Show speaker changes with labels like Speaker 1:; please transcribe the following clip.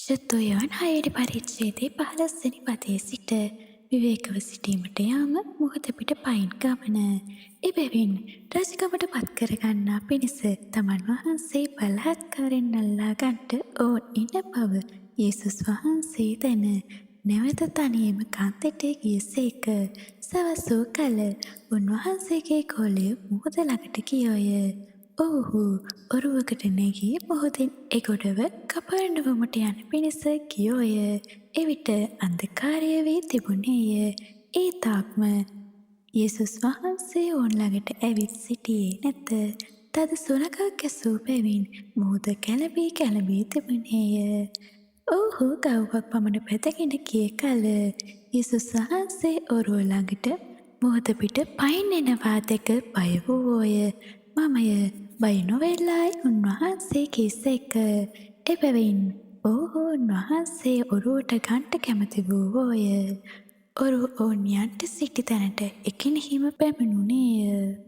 Speaker 1: ශුද්ධෝයන් හයට පරිච්ඡේදයේ 15 වෙනි පදයේ සිට විවේකව සිටීමට යාම මොහොත පිට පයින් ගමන. එබැවින් රජකමට පත් කරගන්නා පිණිස තමන් වහන්සේ බලහත්කාරයෙන් අල්ලා ගන්නට ඕන් ඉන බව යේසුස් වහන්සේ දැන නැවත තනියම කන්දට ගියසේක. සවස් වූ කල උන්වහන්සේගේ ගෝලය මුහුද ළඟට ගියෝය. ඔවුහු ඔරුවකට නැගී මුහුදින් එගොඩව කපර්නහුමට යන පිණිස ගියෝය. එවිට අන්ධකාරය වී තිබුණේය. ඒ තාක්ම යේසුස් වහන්සේ ඔවුන් ළඟට ඇවිත් සිටියේ නැත. තද සුළඟක් ඇසූ බැවින් මුහුද කැළඹී තිබුණේය. ඔවුහු ගව්වක් පමණ පැදගෙන ගිය කල යේසුස් වහන්සේ ඔරුව ළඟට මුහුද පිට පයින් එනවා දැක බය වූවෝය. මමය බය නොවෙල්ලායි උන්වහන්සේ කීසේක. එබැවින් ඔවුහු උන්වහන්සේ ඔරුවට ගන්ට කැමති වූවෝය. ඔරුව ඔවුන් යන්ට සිටි තැනට එකෙනෙහිම පැමිණුණේය.